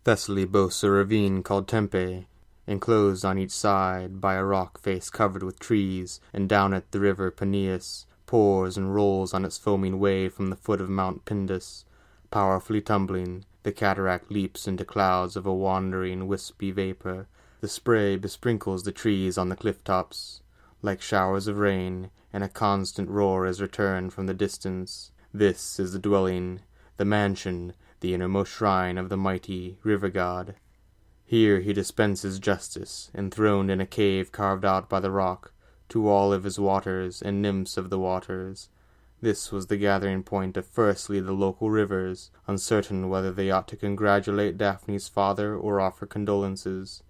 Thessaly boasts a ravine called Tempe, enclosed on each side by a rock face covered with trees, and down it the river Peneus pours and rolls on its foaming way from the foot of Mount Pindus. Powerfully tumbling, the cataract leaps into clouds of a wandering, wispy vapor. The spray besprinkles the trees on the cliff-tops, like showers of rain, and a constant roar is returned from the distance. This is the dwelling, the mansion, the innermost shrine of the mighty river-god. Here he dispenses justice, enthroned in a cave carved out by the rock, to all of his waters and nymphs of the waters. This was the gathering point of firstly the local rivers, uncertain whether they ought to congratulate Daphne's father or offer condolences.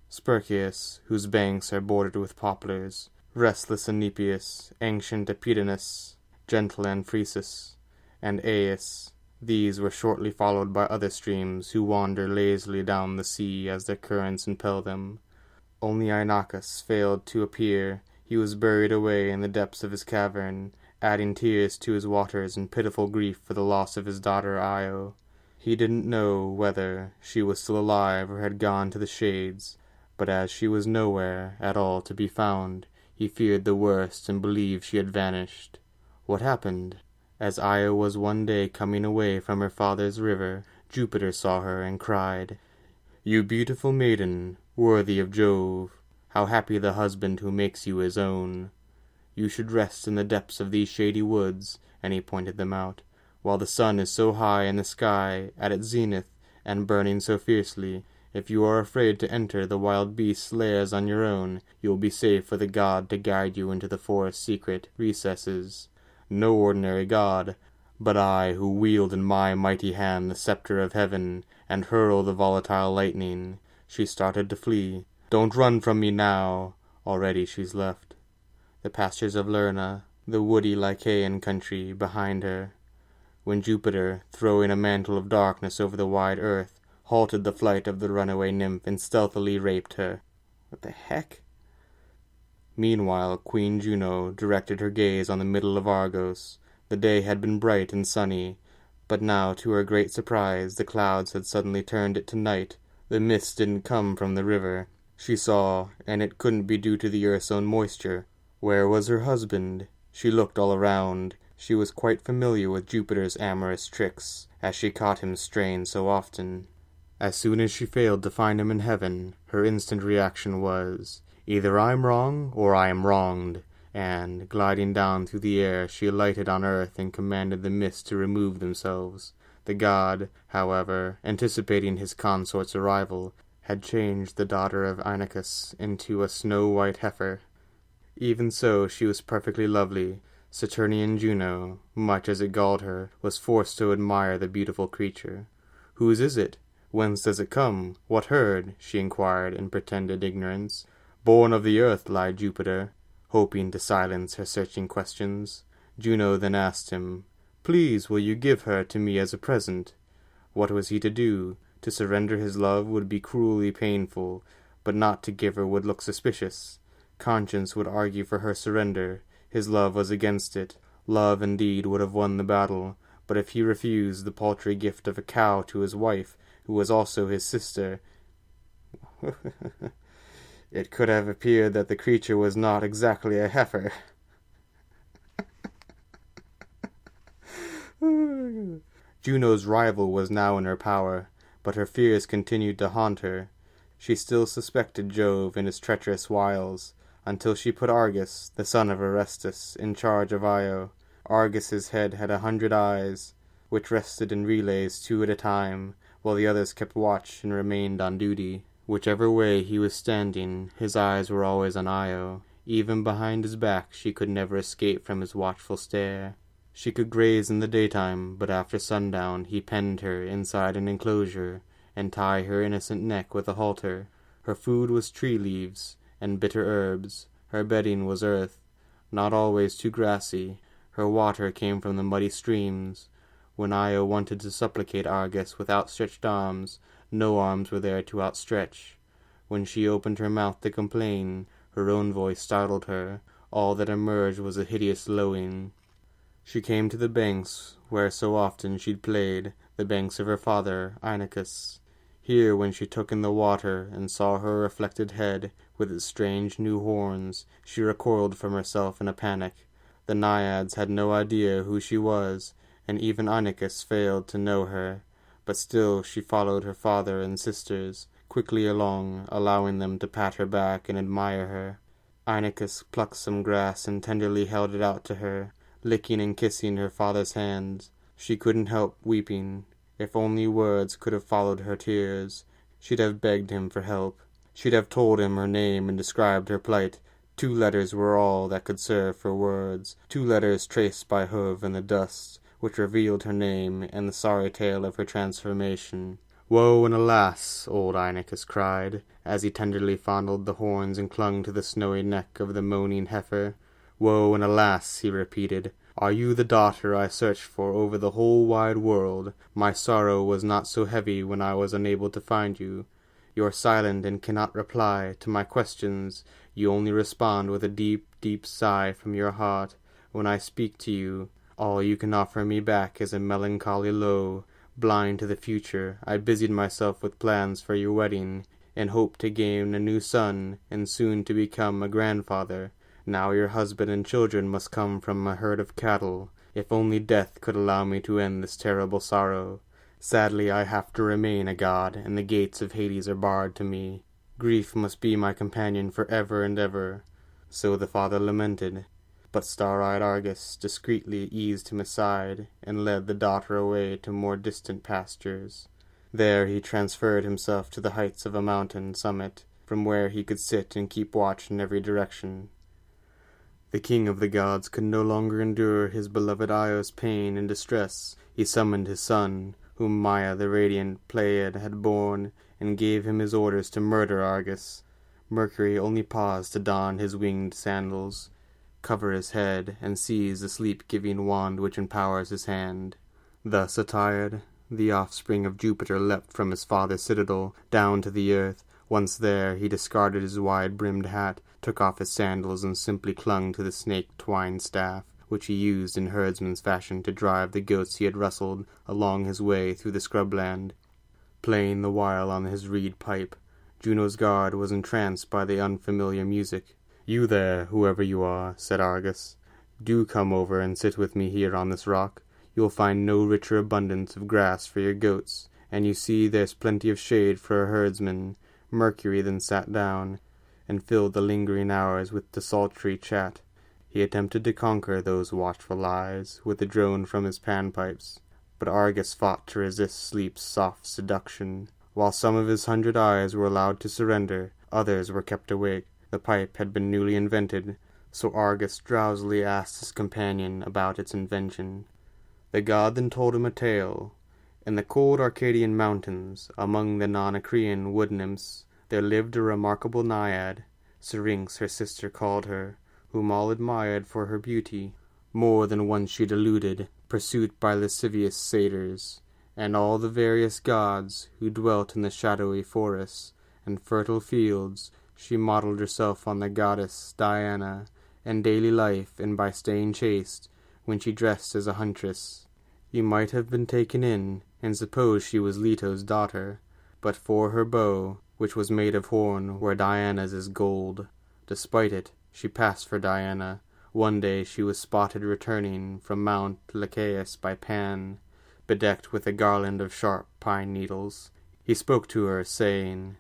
Spercheius, whose banks are bordered with poplars, restless Enipeus, ancient Apidanus, gentle Anphresis, and Aias. These were shortly followed by other streams, who wander lazily down the sea as their currents impel them. Only Inachus failed to appear. He was buried away in the depths of his cavern, adding tears to his waters in pitiful grief for the loss of his daughter Io. He didn't know whether she was still alive or had gone to the shades, but as she was nowhere at all to be found, he feared the worst and believed she had vanished. What happened? As Io was one day coming away from her father's river, Jupiter saw her and cried, "You beautiful maiden, worthy of Jove, how happy the husband who makes you his own! You should rest in the depths of these shady woods," and he pointed them out, "while the sun is so high in the sky, at its zenith, and burning so fiercely. If you are afraid to enter the wild beast's lairs on your own, you will be safe with a god to guide you into the forest's secret recesses. No ordinary god, but I who wield in my mighty hand the scepter of heaven, and hurl the volatile lightning." She started to flee. "Don't run from me now." Already she's left the pastures of Lerna, the woody Lycaean country, behind her, when Jupiter, throwing a mantle of darkness over the wide earth, halted the flight of the runaway nymph and stealthily raped her. What the heck? Meanwhile, Queen Juno directed her gaze on the middle of Argos. The day had been bright and sunny, but now, to her great surprise, the clouds had suddenly turned it to night. The mist didn't come from the river, she saw, and it couldn't be due to the earth's own moisture. Where was her husband? She looked all around. She was quite familiar with Jupiter's amorous tricks, as she caught him straying so often. As soon as she failed to find him in heaven, her instant reaction was, "Either I'm wrong, or I am wronged," and, gliding down through the air, she alighted on earth and commanded the mists to remove themselves. The god, however, anticipating his consort's arrival, had changed the daughter of Inachus into a snow-white heifer. Even so, she was perfectly lovely. Saturnian Juno, much as it galled her, was forced to admire the beautiful creature. "Whose is it? Whence does it come? What herd?" she inquired in pretended ignorance. "Born of the earth," lied Jupiter, hoping to silence her searching questions. Juno then asked him, "Please, will you give her to me as a present?" What was he to do? To surrender his love would be cruelly painful, but not to give her would look suspicious. Conscience would argue for her surrender. His love was against it. Love, indeed, would have won the battle, but if he refused the paltry gift of a cow to his wife, who was also his sister, it could have appeared that the creature was not exactly a heifer. Juno's rival was now in her power, but her fears continued to haunt her. She still suspected Jove and his treacherous wiles, until she put Argus, the son of Orestes, in charge of Io. Argus's head had 100 eyes, which rested in relays 2 at a time, while the others kept watch and remained on duty. Whichever way he was standing, his eyes were always on Io. Even behind his back she could never escape from his watchful stare. She could graze in the daytime, but after sundown he penned her inside an enclosure, and tie her innocent neck with a halter. Her food was tree leaves and bitter herbs. Her bedding was earth, not always too grassy. Her water came from the muddy streams. When Io wanted to supplicate Argus with outstretched arms, no arms were there to outstretch. When she opened her mouth to complain, her own voice startled her. All that emerged was a hideous lowing. She came to the banks where so often she'd played, the banks of her father, Inachus. Here, when she took in the water and saw her reflected head with its strange new horns, she recoiled from herself in a panic. The Naiads had no idea who she was, and even Inachus failed to know her, but still she followed her father and sisters quickly along, allowing them to pat her back and admire her. Inachus plucked some grass and tenderly held it out to her, licking and kissing her father's hands. She couldn't help weeping. If only words could have followed her tears, she'd have begged him for help. She'd have told him her name and described her plight. 2 letters were all that could serve for words, 2 letters traced by hoof in the dust, which revealed her name and the sorry tale of her transformation. "Woe and alas!" old Inachus cried, as he tenderly fondled the horns and clung to the snowy neck of the moaning heifer. "Woe and alas!" he repeated. "Are you the daughter I searched for over the whole wide world? My sorrow was not so heavy when I was unable to find you. You are silent and cannot reply to my questions. You only respond with a deep, deep sigh from your heart. When I speak to you, all you can offer me back is a melancholy low. Blind to the future, I busied myself with plans for your wedding, and hoped to gain a new son, and soon to become a grandfather. Now your husband and children must come from a herd of cattle. If only death could allow me to end this terrible sorrow. Sadly, I have to remain a god, and the gates of Hades are barred to me. Grief must be my companion for ever and ever." So the father lamented, but star-eyed Argus discreetly eased him aside, and led the daughter away to more distant pastures. There he transferred himself to the heights of a mountain summit, from where he could sit and keep watch in every direction. The king of the gods could no longer endure his beloved Io's pain and distress. He summoned his son, whom Maia the radiant Pleiad had borne, and gave him his orders to murder Argus. Mercury only paused to don his winged sandals, cover his head, and seize the sleep-giving wand which empowers his hand. Thus attired, the offspring of Jupiter leapt from his father's citadel down to the earth. Once there, he discarded his wide-brimmed hat, took off his sandals, and simply clung to the snake-twined staff, which he used in herdsman's fashion to drive the goats he had rustled along his way through the scrubland. Playing the while on his reed pipe, Juno's guard was entranced by the unfamiliar music. "You there, whoever you are," said Argus, "do come over and sit with me here on this rock. You'll find no richer abundance of grass for your goats, and you see there's plenty of shade for a herdsman." Mercury then sat down, and filled the lingering hours with desultory chat. He attempted to conquer those watchful eyes with a drone from his panpipes, but Argus fought to resist sleep's soft seduction. While some of his 100 eyes were allowed to surrender, others were kept awake. The pipe had been newly invented, so Argus drowsily asked his companion about its invention. The god then told him a tale. In the cold Arcadian mountains, among the non-Achaean wood-nymphs, there lived a remarkable Naiad. Syrinx her sister called her, whom all admired for her beauty. More than once she deluded, pursued by lascivious satyrs, and all the various gods who dwelt in the shadowy forests and fertile fields. She modeled herself on the goddess Diana in daily life, and by staying chaste, when she dressed as a huntress, you might have been taken in, and supposed she was Leto's daughter, but for her bow, which was made of horn, where Diana's is gold. Despite it, she passed for Diana. One day she was spotted returning from Mount Lycaeus by Pan, bedecked with a garland of sharp pine needles. He spoke to her, saying...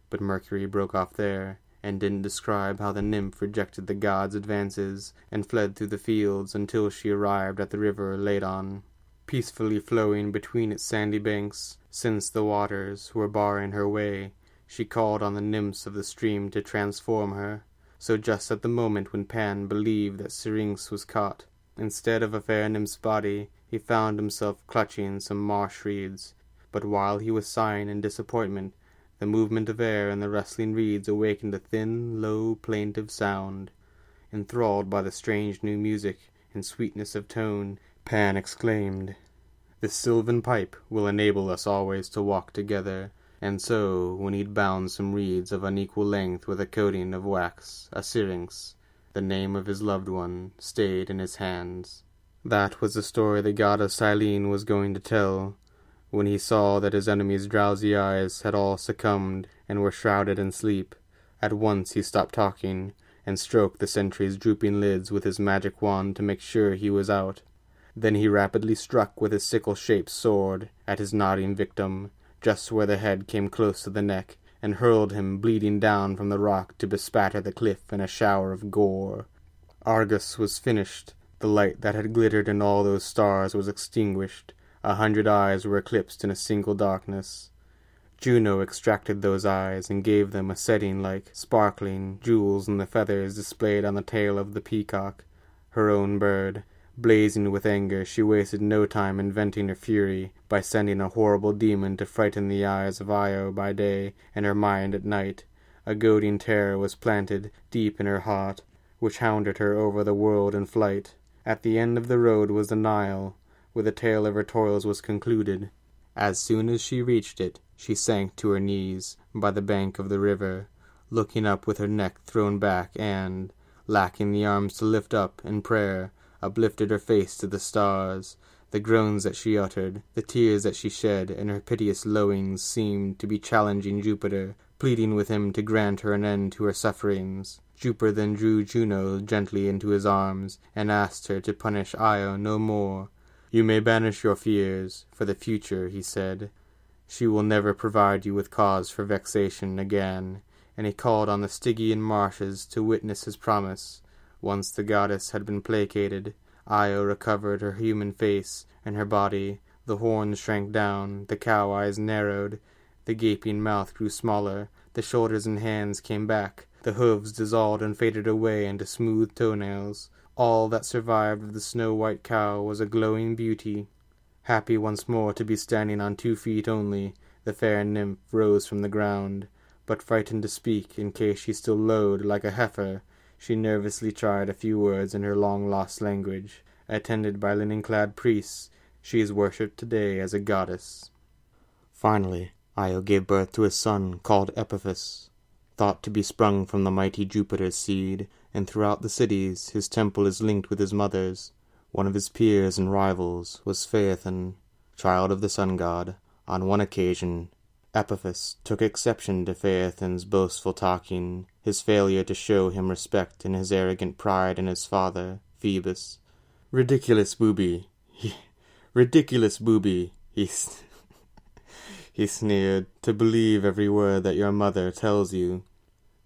But Mercury broke off there, and didn't describe how the nymph rejected the god's advances, and fled through the fields until she arrived at the river Ladon, peacefully flowing between its sandy banks. Since the waters were barring her way, she called on the nymphs of the stream to transform her. So just at the moment when Pan believed that Syrinx was caught, instead of a fair nymph's body, he found himself clutching some marsh reeds. But while he was sighing in disappointment, the movement of air in the rustling reeds awakened a thin, low, plaintive sound. Enthralled by the strange new music and sweetness of tone, Pan exclaimed, "This sylvan pipe will enable us always to walk together." And so, when he'd bound some reeds of unequal length with a coating of wax, a syrinx, the name of his loved one, stayed in his hands. That was the story the goddess Silene was going to tell, when he saw that his enemy's drowsy eyes had all succumbed and were shrouded in sleep. At once he stopped talking, and stroked the sentry's drooping lids with his magic wand to make sure he was out. Then he rapidly struck with his sickle-shaped sword at his nodding victim, just where the head came close to the neck, and hurled him bleeding down from the rock to bespatter the cliff in a shower of gore. Argus was finished. The light that had glittered in all those stars was extinguished. 100 eyes were eclipsed in a single darkness. Juno extracted those eyes and gave them a setting like sparkling jewels in the feathers displayed on the tail of the peacock, her own bird. Blazing with anger, she wasted no time in venting her fury by sending a horrible demon to frighten the eyes of Io by day and her mind at night. A goading terror was planted deep in her heart, which hounded her over the world in flight. At the end of the road was the Nile, where the tale of her toils was concluded. As soon as she reached it, she sank to her knees by the bank of the river, looking up with her neck thrown back and, lacking the arms to lift up in prayer, uplifted her face to the stars. The groans that she uttered, the tears that she shed, and her piteous lowings seemed to be challenging Jupiter, pleading with him to grant her an end to her sufferings. Jupiter then drew Juno gently into his arms, and asked her to punish Io no more. "You may banish your fears for the future," he said. "She will never provide you with cause for vexation again." And he called on the Stygian marshes to witness his promise. Once the goddess had been placated, Io recovered her human face and her body. The horns shrank down, the cow eyes narrowed, the gaping mouth grew smaller, the shoulders and hands came back, the hooves dissolved and faded away into smooth toenails. All that survived of the snow-white cow was a glowing beauty. Happy once more to be standing on 2 feet only, the fair nymph rose from the ground, but frightened to speak in case she still lowed like a heifer. She nervously tried a few words in her long-lost language. Attended by linen-clad priests, she is worshipped today as a goddess. Finally, Io gave birth to a son called Epiphus, thought to be sprung from the mighty Jupiter's seed, and throughout the cities his temple is linked with his mother's. One of his peers and rivals was Phaethon, child of the sun-god. On one occasion, Epiphus took exception to Phaethon's boastful talking, his failure to show him respect, and his arrogant pride in his father, Phoebus. "Ridiculous booby! Ridiculous booby!" he sneered, "to believe every word that your mother tells you.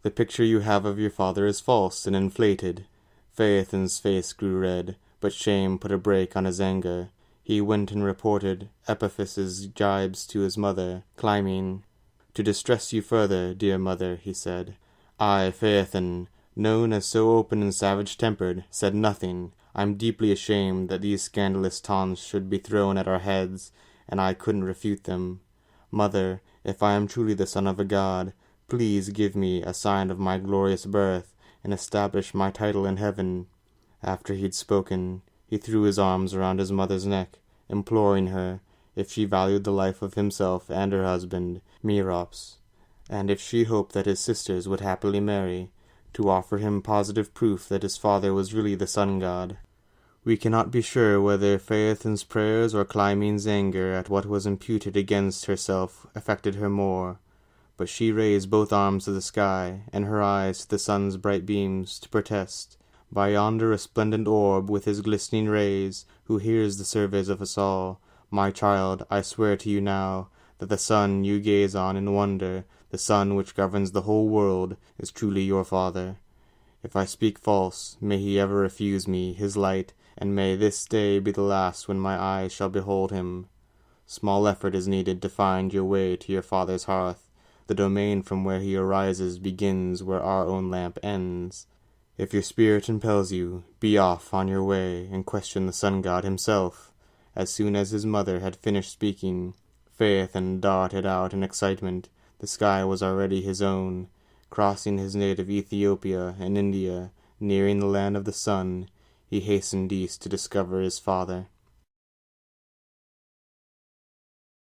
The picture you have of your father is false and inflated." Phaethon's face grew red, but shame put a brake on his anger. He went and reported Epiphus's gibes to his mother, climbing. "To distress you further, dear mother," he said, "I, Phaethon, known as so open and savage-tempered, said nothing. I'm deeply ashamed that these scandalous taunts should be thrown at our heads, and I couldn't refute them. Mother, if I am truly the son of a god, please give me a sign of my glorious birth, and establish my title in heaven." After he'd spoken, he threw his arms around his mother's neck, imploring her, if she valued the life of himself and her husband, Merops, and if she hoped that his sisters would happily marry, to offer him positive proof that his father was really the sun-god. We cannot be sure whether Phaethon's prayers or Clymene's anger at what was imputed against herself affected her more, but she raised both arms to the sky, and her eyes to the sun's bright beams, to protest, by yonder resplendent orb with his glistening rays, who hears the surveys of us all, my child, I swear to you now, that the sun you gaze on in wonder, the sun which governs the whole world, is truly your father. If I speak false, may he ever refuse me his light, and may this day be the last when my eyes shall behold him. Small effort is needed to find your way to your father's hearth. The domain from where he arises begins where our own lamp ends. If your spirit impels you, be off on your way and question the sun-god himself." As soon as his mother had finished speaking, Phaethon darted out in excitement. The sky was already his own. Crossing his native Ethiopia and India, nearing the land of the sun, he hastened east to discover his father.